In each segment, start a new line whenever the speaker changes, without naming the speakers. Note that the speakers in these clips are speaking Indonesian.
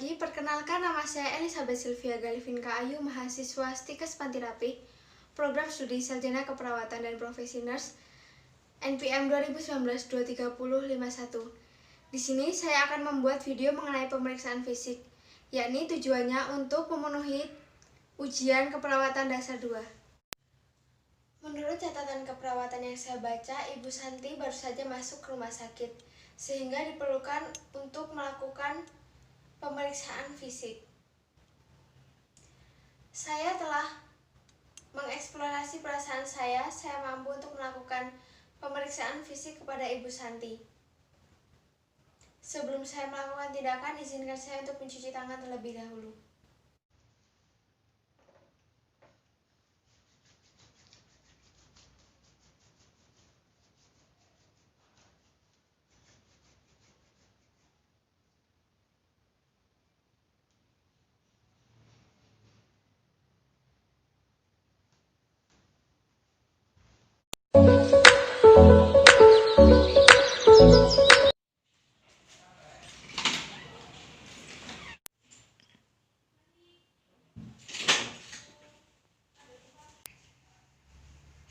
pagi, perkenalkan nama saya Elizabeth Sylvia Galivinka Ayu, mahasiswa Stikes Pantirapih, Program Studi Sarjana Keperawatan dan Profesi Nurse, NPM 2019-23051. Di sini saya akan membuat video mengenai pemeriksaan fisik, yakni tujuannya untuk memenuhi ujian keperawatan dasar 2. Menurut catatan keperawatan yang saya baca, Ibu Santi baru saja masuk ke rumah sakit, sehingga diperlukan untuk melakukan pemeriksaan fisik. Saya telah mengeksplorasi perasaan saya mampu untuk melakukan pemeriksaan fisik kepada Ibu Santi. Sebelum saya melakukan tindakan, izinkan saya untuk mencuci tangan terlebih dahulu.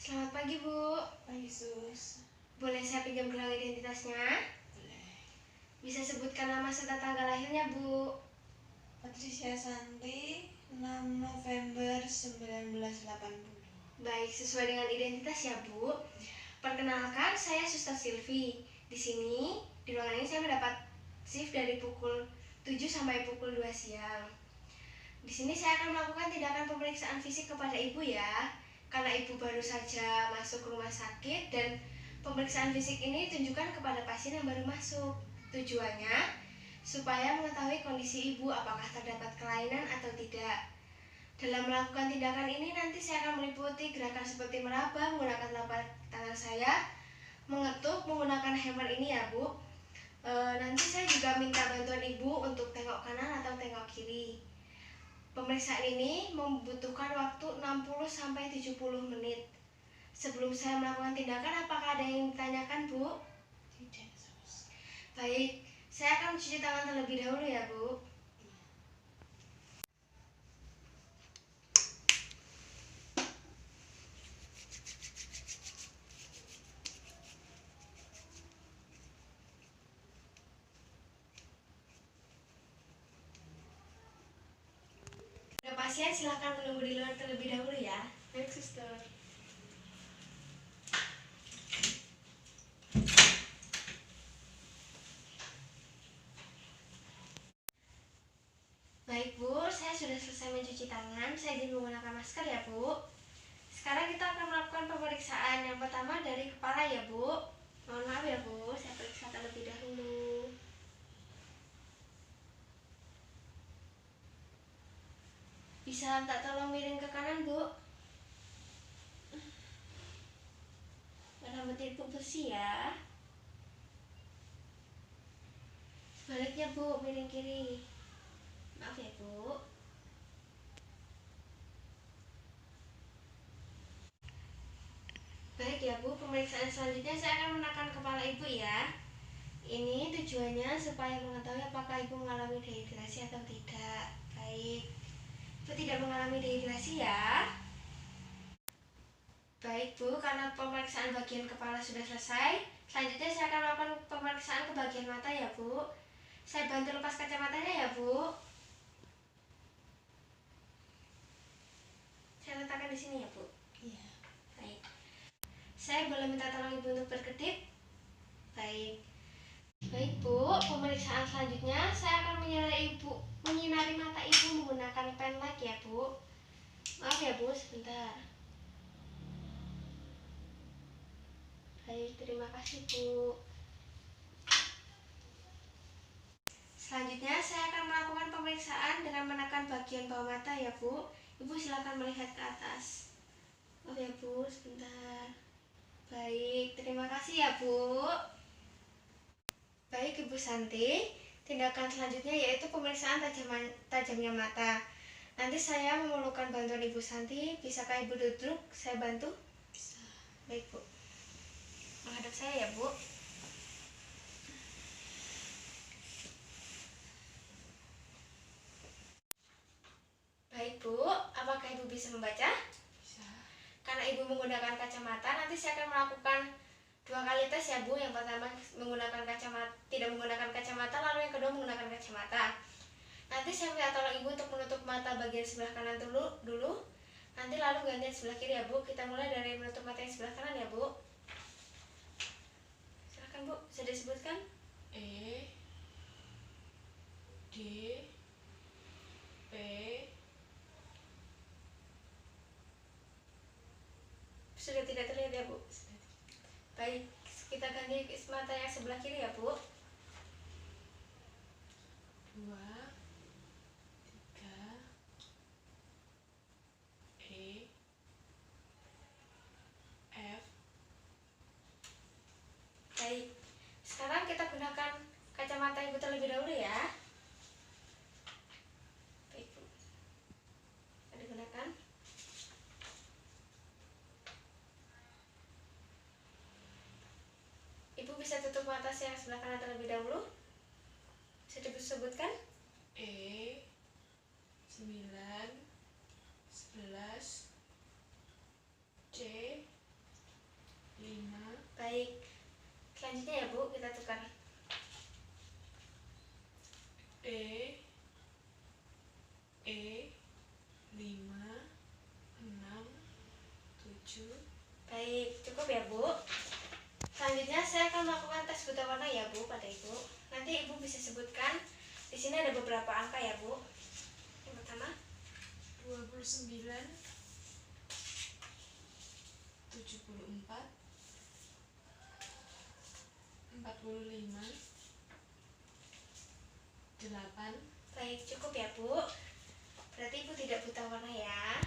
Selamat pagi, Bu.
Pagi, Sus.
Boleh saya pinjam gelang identitasnya?
Boleh.
Bisa sebutkan nama serta tanggal lahirnya, Bu?
Patricia Santi, 6 November 1980.
Baik, sesuai dengan identitas ya, Bu. Perkenalkan, saya Suster Silvi. Di sini, di ruangan ini saya mendapat shift dari pukul 7 sampai pukul 2 siang. Di sini saya akan melakukan tindakan pemeriksaan fisik kepada Ibu ya. Karena Ibu baru saja masuk ke rumah sakit dan pemeriksaan fisik ini ditunjukkan kepada pasien yang baru masuk. Tujuannya supaya mengetahui kondisi Ibu apakah terdapat kelainan atau tidak. Dalam melakukan tindakan ini nanti saya akan meliputi gerakan seperti meraba menggunakan telapak tangan saya, mengetuk menggunakan hammer ini ya, Bu. Nanti saya juga minta bantuan Ibu untuk tengok kanan atau tengok kiri. Pemeriksaan ini membutuhkan waktu 60-70 menit. Sebelum saya melakukan tindakan, apakah ada yang ditanyakan, Bu?
Tidak, Sus.
Baik, saya akan mencuci tangan terlebih dahulu ya, Bu. Pasien silahkan menunggu di luar terlebih dahulu ya.
Baik, Suster.
Baik, Bu, saya sudah selesai mencuci tangan. Saya izin menggunakan masker ya, Bu. Sekarang kita akan melakukan pemeriksaan. Yang pertama dari kepala ya, Bu. Mohon maaf ya, Bu, saya periksa terlebih dahulu. Bisa minta tolong miring ke kanan, Bu? Rambut Ibu bersih ya. Sebaliknya, Bu, miring kiri. Maaf ya, Bu. Baik ya, Bu, pemeriksaan selanjutnya saya akan menekan kepala Ibu ya. Ini tujuannya supaya mengetahui apakah Ibu mengalami dehidrasi atau tidak. Baik, Ibu tidak mengalami dehidrasi ya. Baik, Bu, karena pemeriksaan bagian kepala sudah selesai, selanjutnya saya akan melakukan pemeriksaan ke bagian mata ya, Bu. Saya bantu lepas kacamatanya ya, Bu. Saya letakkan di sini ya, Bu.
Iya.
Baik. Saya boleh minta tolong Ibu untuk berkedip? Baik. Baik, Bu, pemeriksaan selanjutnya saya akan menyinari mata Ibu menggunakan pen light ya, Bu. Maaf ya, Bu, sebentar. Baik, terima kasih, Bu. Selanjutnya saya akan melakukan pemeriksaan dengan menekan bagian bawah mata ya, Bu. Ibu silakan melihat ke atas. Maaf ya, Bu, sebentar. Baik, terima kasih ya, Bu. Baik, Ibu Santi, tindakan selanjutnya yaitu pemeriksaan tajamnya mata. Nanti saya memerlukan bantuan Ibu Santi. Bisakah Ibu duduk? Saya bantu?
Bisa.
Baik, Bu. Menghadap saya ya, Bu. Baik Bu, apakah Ibu bisa membaca?
Bisa.
Karena Ibu menggunakan kacamata, nanti saya akan melakukan 2 kali tes ya Bu. Yang pertama menggunakan kacamata, tidak menggunakan kacamata, lalu yang kedua menggunakan kacamata. Nanti saya minta tolong Ibu untuk menutup mata bagian sebelah kanan dulu. Nanti lalu gantian sebelah kiri ya Bu. Kita mulai dari menutup mata yang sebelah kanan ya Bu. Silakan Bu, bisa disebutkan?
E, D, P,
Sudah tidak terlihat ya Bu? Baik, kita ganti mata yang sebelah kiri ya Bu.
2, 3, E, F.
Baik, sekarang kita gunakan kacamata Ibu terlebih dahulu ya. Baik Bu, kita gunakan. Ibu bisa tutup mata yang sebelah kanan terlebih dahulu. Bisa disebutkan?
E, 9, 11, C, 5,
Baik, selanjutnya ya Bu, kita tukar.
E, 5, 6, 7.
Baik, cukup ya Bu. Selanjutnya saya akan melakukan tes buta warna ya Bu pada Ibu. Nanti Ibu bisa sebutkan. Di sini ada beberapa angka ya Bu. Yang pertama
29, 74, 45, 8.
baik, cukup ya Bu. Berarti Ibu tidak buta warna ya.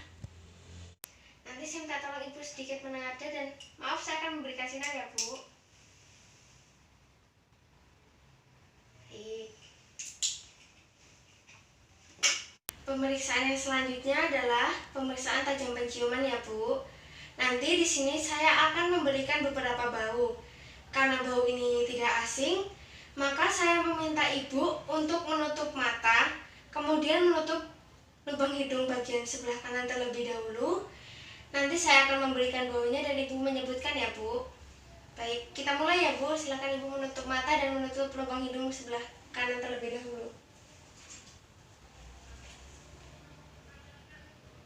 Nanti saya minta tolong Ibu sedikit menengadah dan maaf saya akan memberikan sinar ya Bu. Baik. Pemeriksaan yang selanjutnya adalah pemeriksaan tajam penciuman ya Bu. Nanti di sini saya akan memberikan beberapa bau. Karena bau ini tidak asing, maka saya meminta Ibu untuk menutup mata, kemudian menutup lubang hidung bagian sebelah kanan terlebih dahulu. Nanti saya akan memberikan baunya dan Ibu menyebutkan ya Bu. Baik, kita mulai ya Bu. Silakan Ibu menutup mata dan menutup lubang hidung sebelah kanan terlebih dahulu.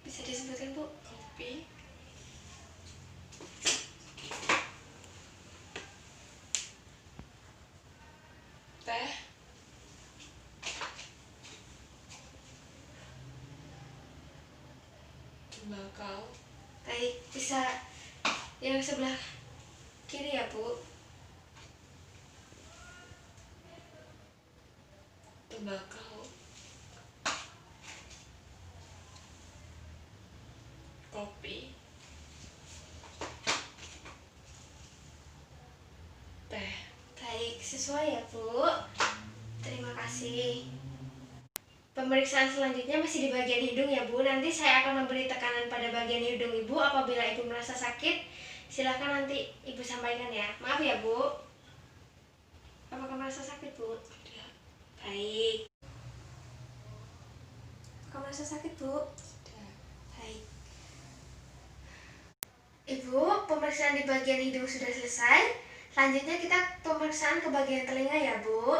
Bisa disebutkan Bu?
Kopi, teh, tembakau,
Baik, bisa yang sebelah kiri ya Bu.
tembakau, kopi, teh.
Baik, sesuai ya Bu. Terima kasih. Pemeriksaan selanjutnya masih di bagian hidung ya Bu. Nanti saya akan memberi tekanan pada bagian hidung Ibu. Apabila Ibu merasa sakit, silakan nanti Ibu sampaikan ya. Maaf ya Bu. Apakah merasa sakit Bu?
Tidak,
Baik. Apakah merasa sakit Bu?
tidak.
Baik. Ibu, pemeriksaan di bagian hidung sudah selesai. Selanjutnya kita pemeriksaan ke bagian telinga ya Bu.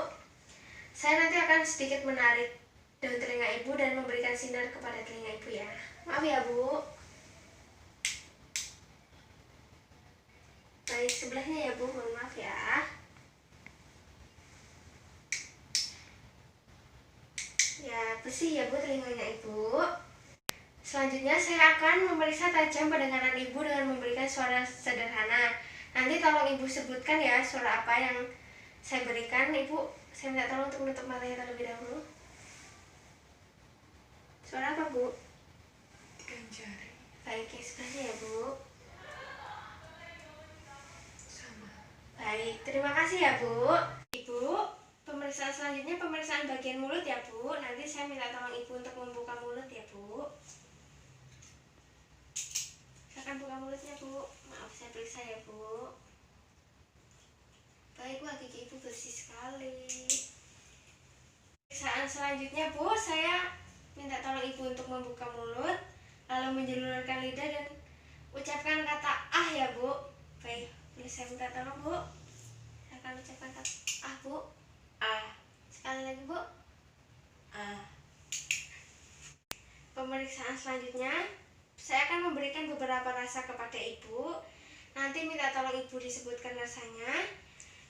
Saya nanti akan sedikit menarik daun telinga Ibu dan memberikan sinar kepada telinga Ibu ya. Maaf ya Bu. Baik, sebelahnya ya Bu, mohon maaf ya. Ya, bersih ya Bu telinganya Ibu. Selanjutnya saya akan memeriksa tajam pendengaran Ibu dengan memberikan suara sederhana. Nanti tolong Ibu sebutkan ya suara apa yang saya berikan. Ibu, saya minta tolong untuk menutup matanya terlebih dahulu. Suara apa Bu?
Ganjari,
Baik, yang sebelahnya ya Bu.
sama.
Baik, terima kasih ya Bu. Ibu, pemeriksaan selanjutnya pemeriksaan bagian mulut ya Bu. Nanti saya minta tolong Ibu untuk membuka mulut ya Bu. Silakan buka mulutnya Bu. Maaf saya periksa ya Bu. Baik, wah gigi Ibu bersih sekali. Pemeriksaan selanjutnya Bu, saya minta tolong ibu untuk membuka mulut, lalu menjulurkan lidah dan ucapkan kata ah ya bu. Baik, boleh saya minta tolong bu? Saya akan ucapkan kata ah bu.
A.
Sekali lagi bu.
A.
Pemeriksaan selanjutnya, saya akan memberikan beberapa rasa kepada ibu. Nanti minta tolong ibu disebutkan rasanya.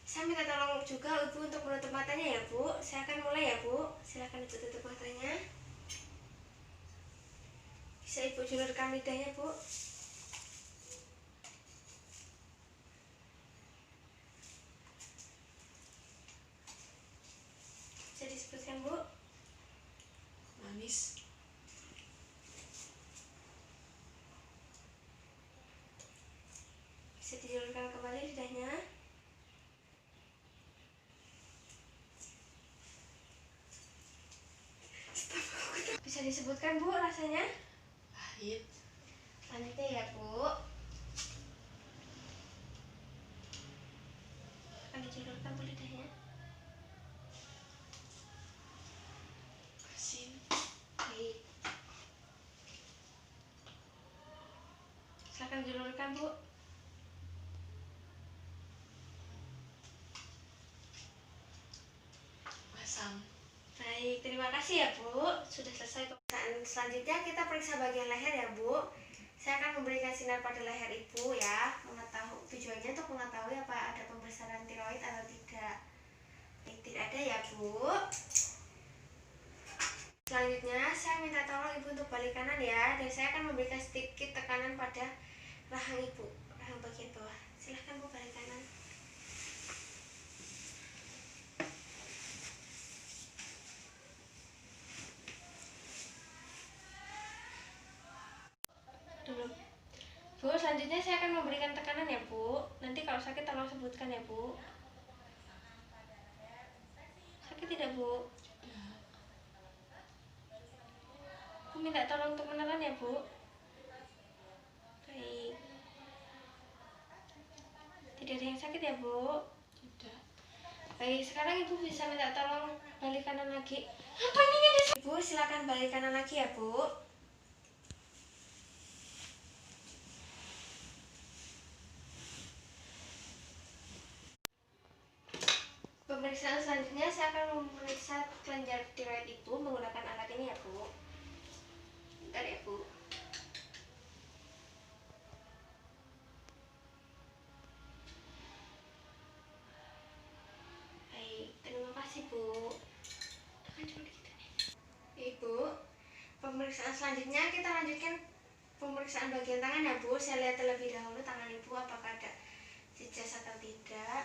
Saya minta tolong juga ibu untuk menutup matanya ya bu. Saya akan mulai ya bu. Silakan ibu tutup matanya. Bisa ibu julurkan lidahnya bu. Bisa disebutkan bu.
Manis.
Bisa dijulurkan kembali lidahnya. Bisa disebutkan bu rasanya.
Pahit.
Selanjutnya ya bu. Akan dijulurkan bu lidahnya.
Asin.
Baik. Silakan dijulurkan bu.
Masam.
Baik, terima kasih ya bu. Sudah selesai pemeriksaan. Selanjutnya kita periksa bagian leher ya bu. Saya akan memberikan sinar pada leher ibu ya. Tujuannya untuk mengetahui apa ada pembesaran tiroid atau tidak. Tidak ada ya bu. Selanjutnya saya minta tolong ibu untuk balik kanan ya. Dan saya akan memberikan sedikit tekanan pada rahang ibu, rahang bagian bawah. Silahkan bu balik kanan. Dulu. Bu, selanjutnya saya akan memberikan tekanan ya bu. Nanti kalau sakit tolong sebutkan ya bu. Sakit tidak bu? Bu minta tolong untuk menelan ya bu. Baik. Tidak ada yang sakit ya bu?
Tidak.
Baik, sekarang ibu bisa minta tolong balik kanan lagi. Apa ini ada? Ibu silakan balik kanan lagi ya bu. Pemeriksaan selanjutnya saya akan memeriksa kelenjar tiroid ibu menggunakan alat ini ya bu. Bentar ya bu. Baik, terima kasih bu. Ibu, pemeriksaan selanjutnya kita lanjutkan pemeriksaan bagian tangan ya bu. Saya lihat terlebih dahulu tangan ibu apakah ada jejas atau tidak.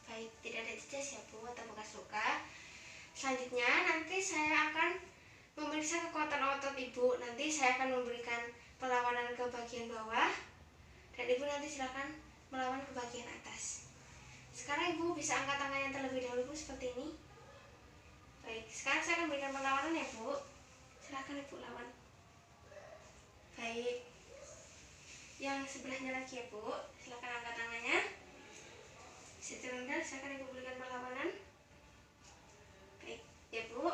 Baik, tidak ada jejas ya bu atau bekas luka. Selanjutnya nanti saya akan memeriksa kekuatan otot ibu. Nanti saya akan memberikan perlawanan ke bagian bawah dan ibu nanti silakan melawan ke bagian atas. Sekarang ibu bisa angkat tangannya terlebih dahulu bu, seperti ini. Baik, sekarang saya akan berikan perlawanan ya bu. Silakan ibu lawan. Baik. Yang sebelahnya lagi ya bu. Silakan angkat tangannya. Situ rendah, silakan ibu berikan perlawanan. Baik, ya bu.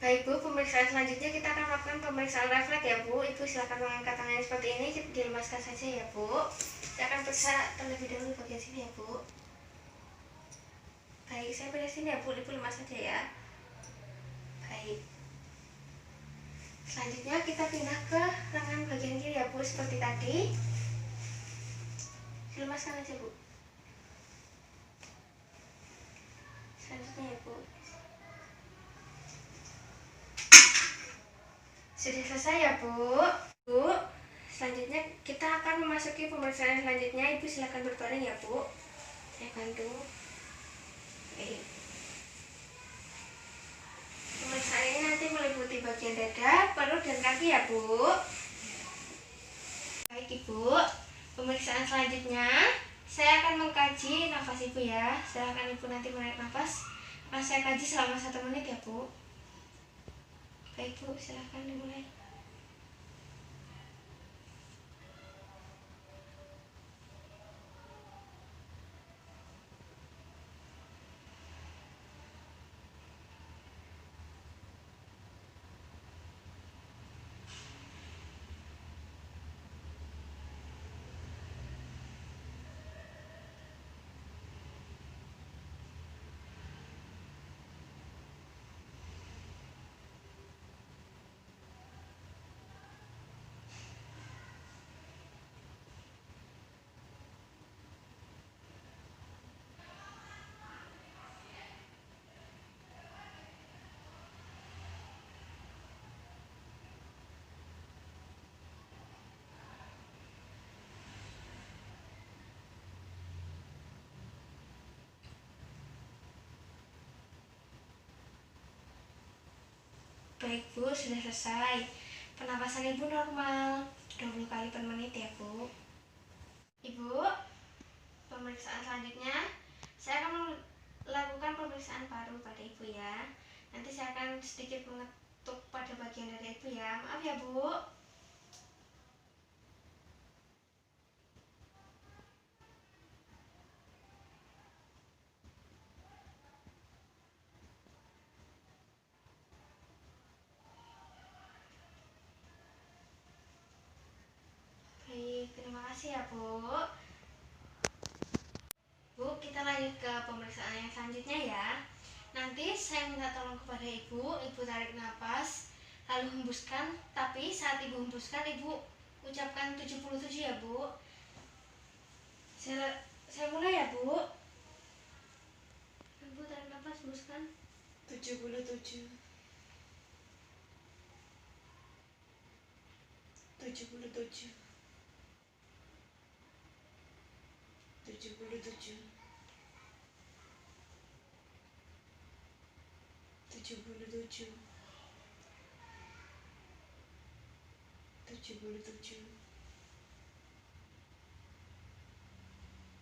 Baik bu, pemeriksaan selanjutnya kita akan melakukan pemeriksaan refleks ya bu. Ibu silakan mengangkat tangannya seperti ini, dilemaskan saja ya bu. Saya akan periksa terlebih dahulu bagian sini ya bu. Baik, saya beres sini ya bu, ibu lemas saja ya. Baik. Selanjutnya kita pindah ke lengan bagian kiri ya bu, seperti tadi. Dilemaskan aja bu. Selanjutnya ya bu. Sudah selesai ya bu. Bu, selanjutnya kita akan memasuki pemeriksaan selanjutnya. Ibu silakan berbaring ya bu. Saya bantu. Baik. Pemeriksaan ini nanti meliputi bagian dada, perut, dan kaki ya bu. Baik ibu, pemeriksaan selanjutnya saya akan mengkaji nafas ibu ya. Silakan ibu nanti menarik nafas. Saya kaji selama 1 menit ya bu. Baik bu, silahkan dimulai. Baik Bu, sudah selesai. Pernapasan Ibu normal, 20 kali per menit ya Bu. Ibu, pemeriksaan selanjutnya saya akan melakukan pemeriksaan paru pada Ibu ya. Nanti saya akan sedikit mengetuk pada bagian dada Ibu ya. Maaf ya Bu. Baik, terima kasih ya Bu. Bu, kita lanjut ke pemeriksaan yang selanjutnya ya. Nanti saya minta tolong kepada Ibu tarik nafas, lalu hembuskan. Tapi saat Ibu hembuskan, Ibu ucapkan 77 ya Bu. Saya mulai ya Bu. Ibu tarik nafas, hembuskan.
77, 77, 77, 77, 77,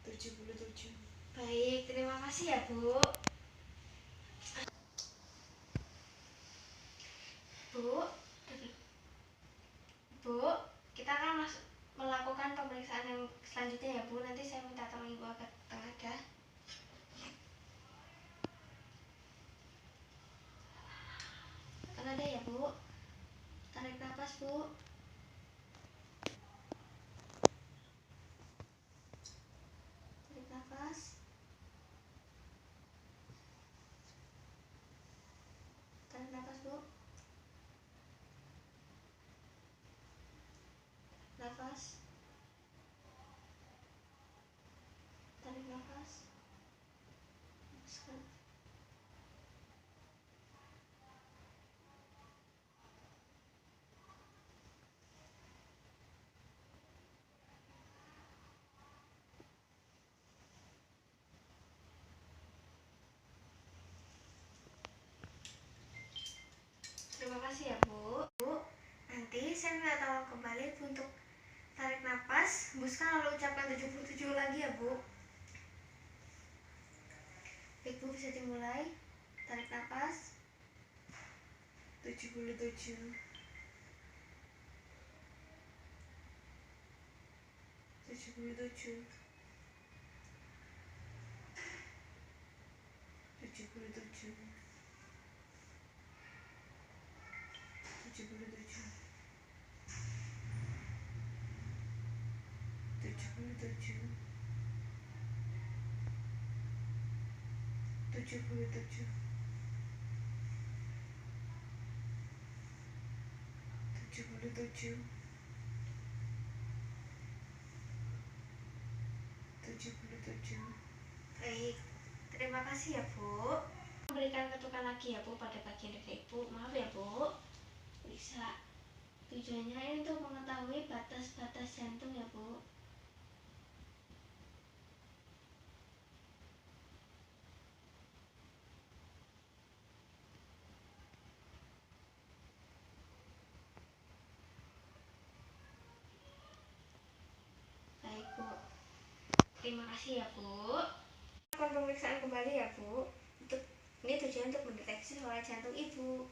77.
Baik, terima kasih ya Bu. Bu, Bu, kita akan melakukan pemeriksaan yang selanjutnya ya Bu. Nanti saya minta tolong Ibu agak tengadah. Tengadah ya Bu. Tarik nafas Bu. Tarik nafas. Tarik nafas Bu. Nafas. Tarik nafas. Hembuskan. Terima kasih ya Bu. Bu, nanti saya minta tolong kembali Bu untuk tarik nafas, hembuskan lalu ucapkan 77 lagi ya Bu. Baik Bu, bisa dimulai. Tarik nafas.
77, 77, 77, 77, 77, 77, 77, 77.
Baik, terima kasih ya Bu. Memberikan ketukan lagi ya Bu pada bagian dada Ibu. Maaf ya Bu. Bisa. Tujuannya ini untuk mengetahui batas-batas jantung ya Bu. Baik Bu. Terima kasih ya Bu. Akan pemeriksaan kembali ya Bu. Ini tujuan untuk mendeteksi suara jantung Ibu.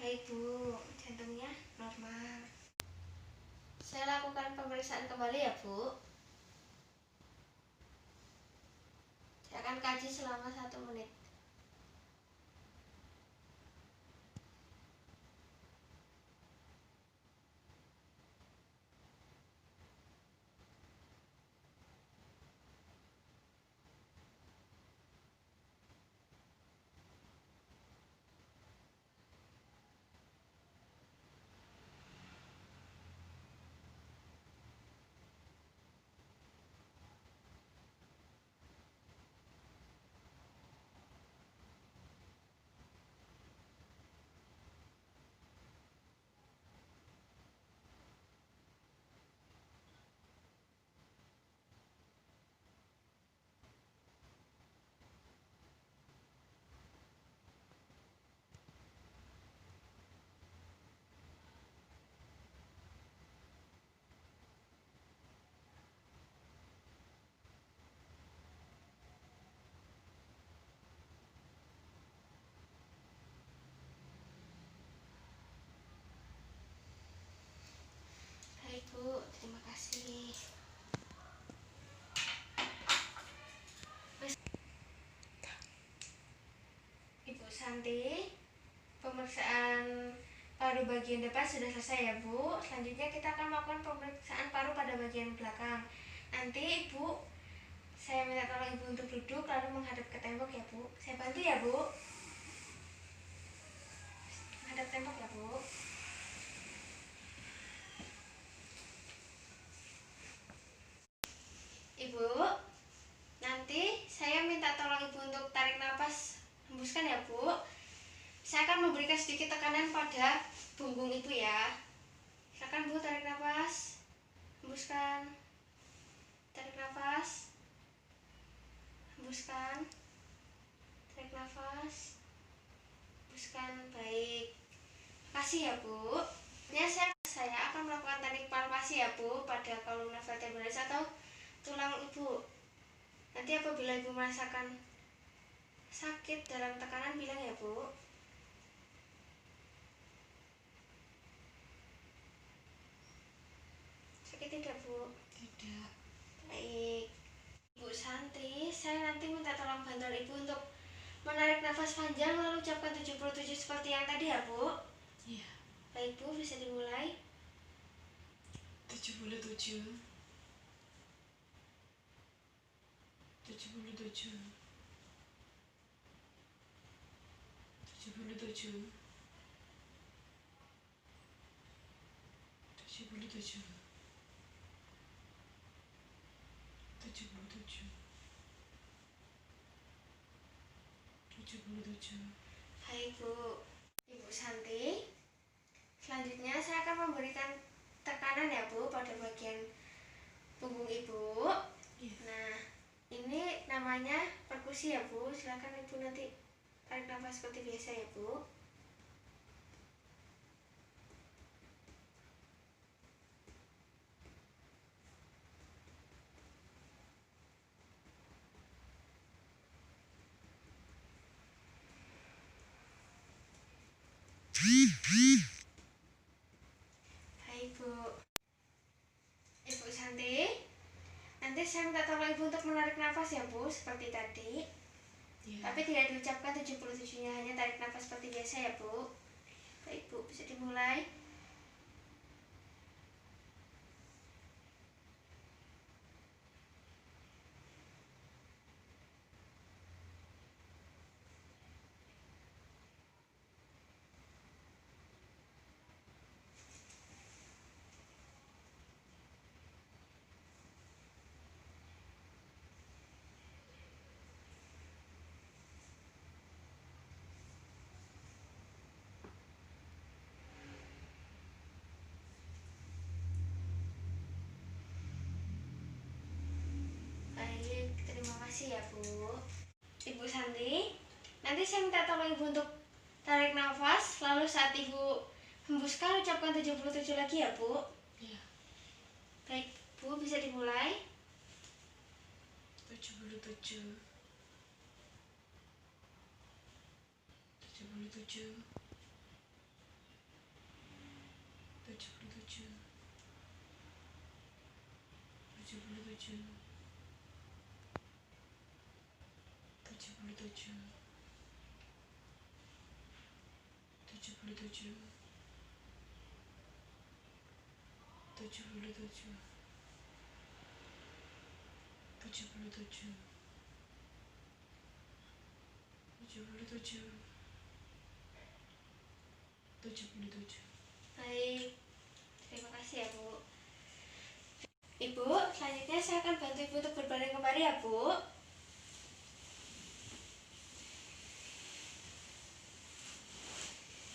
Baik Bu, jantungnya normal. Saya lakukan pemeriksaan kembali ya Bu. Saya akan kaji selama 1 menit. bagian depan sudah selesai ya Bu. Selanjutnya kita akan melakukan pemeriksaan paru pada bagian belakang. Nanti Ibu, saya minta tolong Ibu untuk duduk lalu menghadap ke tembok ya Bu. Saya bantu ya Bu. Menghadap tembok ya Bu. Ibu, nanti saya minta tolong Ibu untuk tarik nafas, hembuskan ya Bu. Saya akan memberikan sedikit tekanan pada punggung Ibu ya. Silakan Bu, tarik nafas, hembuskan, tarik nafas, hembuskan, tarik nafas, hembuskan. Baik, kasih ya Bu. Ya, saya akan melakukan teknik palpasi ya Bu pada kolumna vertebralis atau tulang Ibu. Nanti apabila Ibu merasakan sakit dalam tekanan bilang ya Bu. Sakit tidak Bu?
Tidak.
Baik. Ibu Santi, saya nanti minta tolong bantuan Ibu untuk menarik nafas panjang lalu ucapkan 77 seperti yang tadi ya Bu.
Iya.
Baik Bu, bisa dimulai.
77. 77. 77. 77. 77. 77.
Baik Bu. Ibu Santi, selanjutnya saya akan memberikan tekanan ya Bu pada bagian punggung Ibu.
Iya.
Nah, ini namanya perkusi ya Bu. Silakan Ibu nanti tarik nafas seperti biasa ya Bu. Baik Bu. Ibu Santi, nanti saya minta tolong Ibu untuk menarik nafas ya Bu, seperti tadi.
Iya.
Tapi tidak diucapkan 77-nya, hanya tarik nafas seperti biasa ya Bu. Baik Bu, bisa dimulai. Baik, terima kasih ya Bu. Ibu Santi, nanti saya minta tolong Ibu untuk tarik nafas, lalu saat Ibu hembuskan ucapkan 77 lagi ya Bu.
Iya.
Baik Bu, bisa dimulai.
77. 77. 77. 77. 77. 77. 77. 77. 77. 77.
Baik, terima kasih ya Bu. Ibu, selanjutnya saya akan bantu Ibu untuk berbaring kembali ya Bu.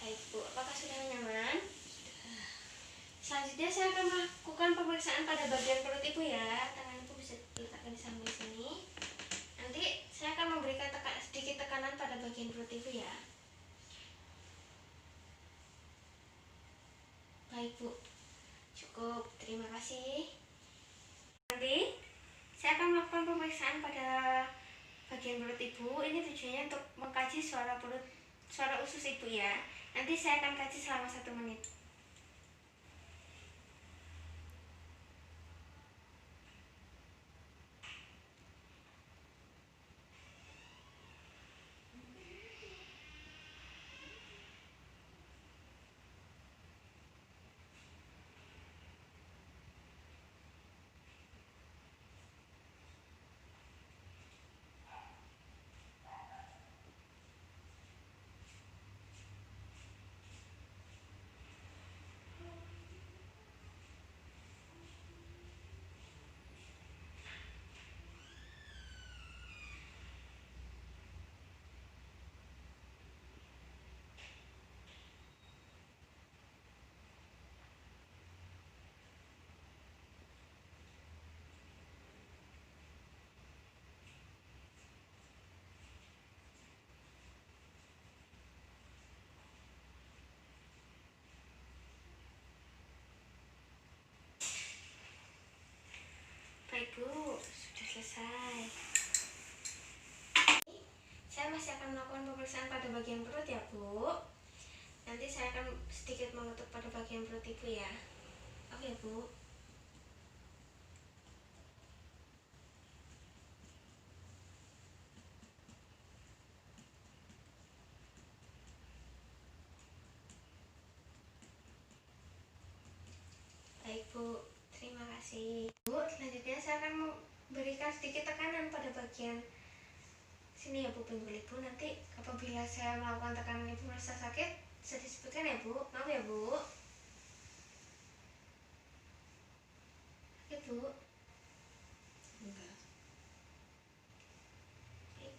Baik Bu, apakah sudah nyaman? Selanjutnya saya akan melakukan pemeriksaan pada bagian perut Ibu ya. Tangan Ibu bisa diletakkan di samping sini. Nanti saya akan memberikan sedikit tekanan pada bagian perut Ibu ya. Baik Bu, cukup, terima kasih. Nanti saya akan melakukan pemeriksaan pada bagian perut Ibu. Ini tujuannya untuk mengkaji suara usus Ibu ya. Nanti saya akan kaji selama 1 menit. Ibu, sudah selesai. Saya masih akan melakukan pemeriksaan pada bagian perut ya Bu. Nanti saya akan sedikit mengetuk pada bagian perut Ibu ya. Oke Bu. Baik Bu, terima kasih. Bu, selanjutnya saya akan memberikan sedikit tekanan pada bagian sini ya Bu, pinggul Ibu. Nanti apabila saya melakukan tekanan Ibu merasa sakit, bisa disebutkan ya Bu. Maaf ya Bu. Oke Bu.
Enggak.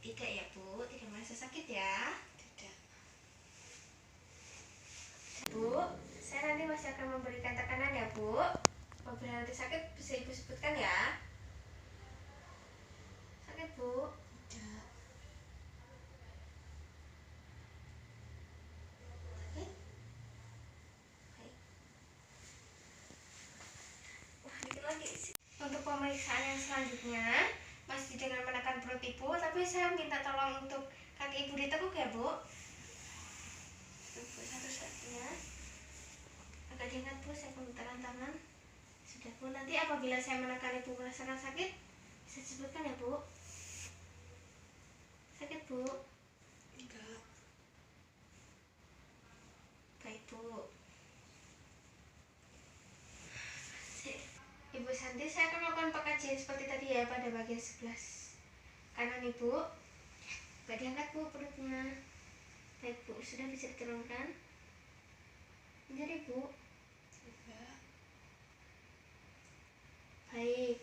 Tidak ya Bu, tidak merasa sakit ya.
Tidak.
Bu, saya nanti masih akan memberikan tekanan ya Bu. Apabila nanti sakit bisa Ibu sebutkan ya. Sakit Bu.
Tidak.
Sakit. Baik. Wah, dikit lagi sih. Untuk pemeriksaan yang selanjutnya masih dengan menekan perut Ibu, tapi saya minta tolong untuk kaki Ibu ditekuk ya Bu. Ibu satu-satunya. Agak diangkat Bu, saya akan menekan tangan. Sudah Bu, nanti apabila saya menekan Ibu merasakan sakit, bisa disebutkan ya Bu. Sakit Bu.
Enggak.
Baik Bu. Ibu Santi, saya akan melakukan pengkajian seperti tadi ya pada bagian sebelah kanan Ibu. Gak diangkat Bu perutnya. Baik Bu, sudah bisa diturunkan. Menjadi Bu.
Enggak.
Baik.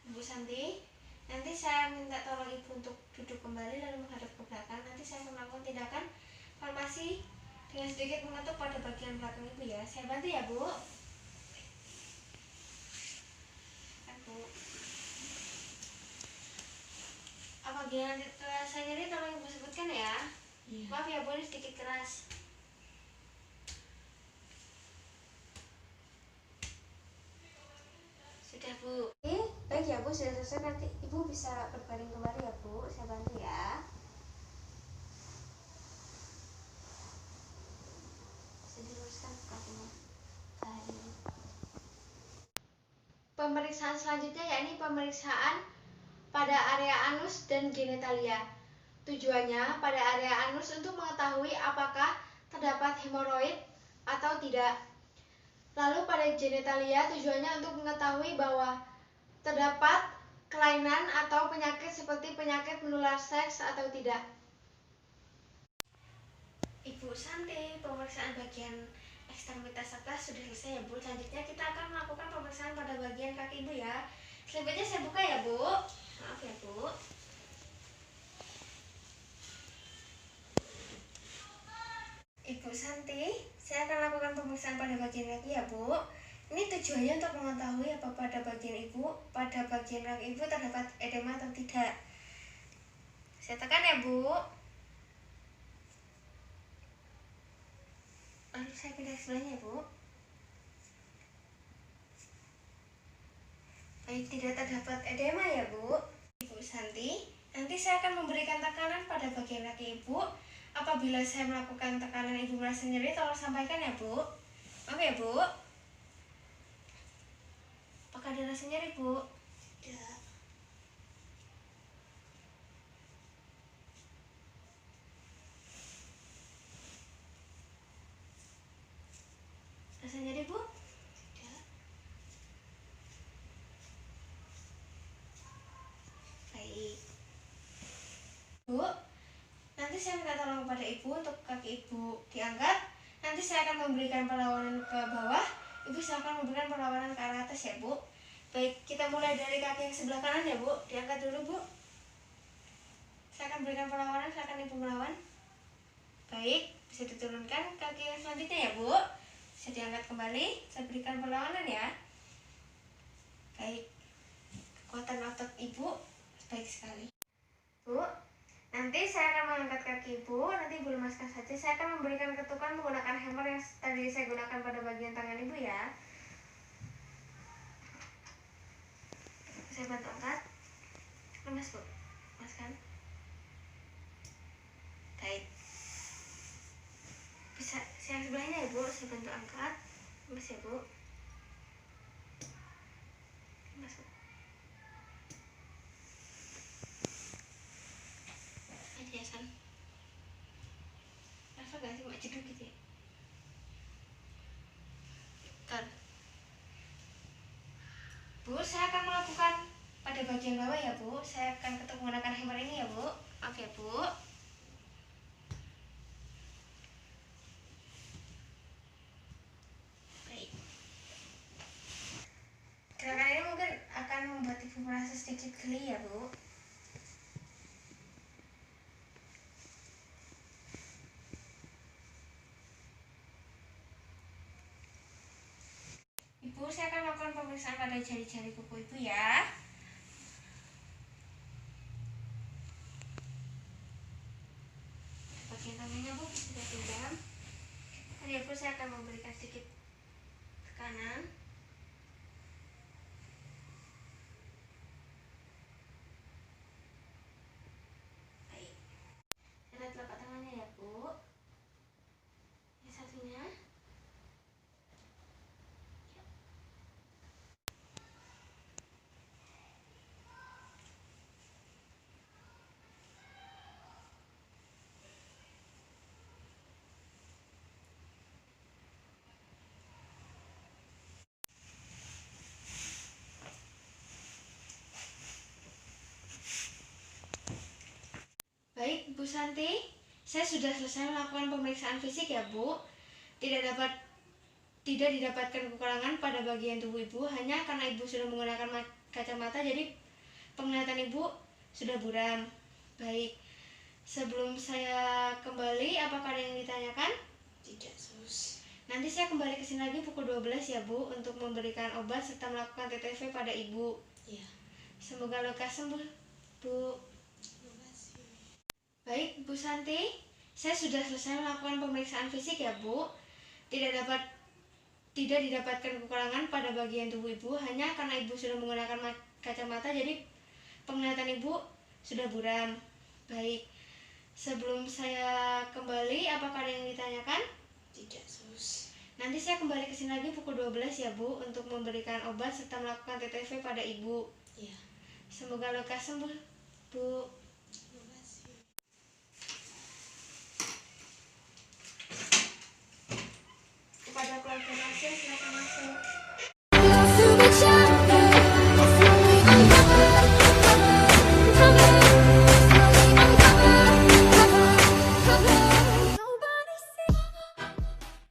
Ibu Santi, nanti saya minta tolong Ibu untuk duduk kembali lalu menghadap ke belakang. Nanti saya akan melakukan tindakan palpasi dengan sedikit mengetuk pada bagian belakang Ibu ya. Saya bantu ya Bu. Bu. Apabila nanti terasa nyeri tolong Ibu sebutkan ya.
Iya.
Maaf ya Bu, ini sedikit keras. Sudah Bu. Baik ya Bu, sudah selesai. Nanti Ibu bisa berbaring kembali ya Bu. Saya bantu ya. Bisa diluruskan kakinya. Pemeriksaan selanjutnya yakni pemeriksaan pada area anus dan genitalia. Tujuannya pada area anus untuk mengetahui apakah terdapat hemoroid atau tidak. Lalu pada genitalia tujuannya untuk mengetahui bahwa terdapat kelainan atau penyakit seperti penyakit menular seks atau tidak. Ibu Santi, pemeriksaan bagian ekstremitas atas sudah selesai ya Bu. Selanjutnya kita akan melakukan pemeriksaan pada bagian kaki Ibu ya. Selanjutnya saya buka ya Bu. Maaf ya Bu. Ibu Santi, saya akan lakukan pemeriksaan pada bagian kaki ya Bu. Ini tujuannya untuk mengetahui apa pada bagian kaki Ibu terdapat edema atau tidak. Saya tekan ya Bu. Lalu saya pindah ke sebelahnya ya Bu. Baik, tidak terdapat edema ya Bu. Ibu Santi, nanti saya akan memberikan tekanan pada bagian kaki Ibu. Apabila saya melakukan tekanan Ibu merasa nyeri, tolong sampaikan ya Bu. Oke ya Bu. Apakah ada rasa nyeri Bu?
Tidak.
Rasa nyeri Bu?
Tidak.
Baik. Bu, nanti saya minta tolong kepada Ibu untuk kaki Ibu diangkat. Nanti saya akan memberikan perlawanan ke bawah. Ibu silakan memberikan perlawanan ke arah atas ya Bu. Baik, kita mulai dari kaki yang sebelah kanan ya Bu. Diangkat dulu Bu. Saya akan berikan perlawanan, silakan Ibu melawan. Baik, bisa diturunkan kaki yang selanjutnya ya Bu. Bisa diangkat kembali, saya berikan perlawanan ya. Baik, kekuatan otot Ibu baik sekali. Bu, nanti saya akan mengangkat kaki Ibu, nanti Ibu lemaskan saja. Saya akan memberikan ketukan menggunakan hammer yang tadi saya gunakan pada bagian tangan Ibu ya. saya bantu angkat. Lemas Bu, lemas kan? Baik. Bisa yang sebelahnya ya Bu, saya bantu angkat. Lemas ya Bu. Lemas Bu. Aja ya San. Rafa ganti mak jeduk gitu ya. Bentar. Bu, saya akan melakukan pada bagian bawah ya Bu. Saya akan menggunakan hammer ini ya Bu. Maaf ya Bu. Baik. Gerakan ini mungkin akan membuat Ibu merasa sedikit geli ya Bu. Ibu, saya akan melakukan pemeriksaan pada jari-jari kuku Ibu ya. Bagian tangannya Bu sudah genggam. Dan ya Bu, saya akan memberikan sedikit tekanan. Baik. Lihat telapak tangannya ya Bu. Yang satunya. Baik, Bu Santi, saya sudah selesai melakukan pemeriksaan fisik ya Bu. Tidak didapatkan kekurangan pada bagian tubuh Ibu hanya karena Ibu sudah menggunakan kacamata, jadi penglihatan Ibu sudah buram. Baik, sebelum saya kembali, apakah ada yang ditanyakan?
Tidak, Sus.
Nanti saya kembali ke sini lagi pukul 12 ya Bu, untuk memberikan obat serta melakukan TTV pada Ibu.
Ya.
Semoga lekas sembuh Bu.
Terima kasih.
Baik, Bu Santi, saya sudah selesai melakukan pemeriksaan fisik ya Bu. Tidak didapatkan kekurangan pada bagian tubuh Ibu hanya karena Ibu sudah menggunakan kacamata, jadi penglihatan Ibu sudah buram. Baik, sebelum saya kembali, apakah ada yang ditanyakan?
Tidak, Sus.
Nanti saya kembali ke sini lagi pukul 12 ya Bu, untuk memberikan obat serta melakukan TTV pada Ibu.
Ya.
Semoga lekas sembuh Bu.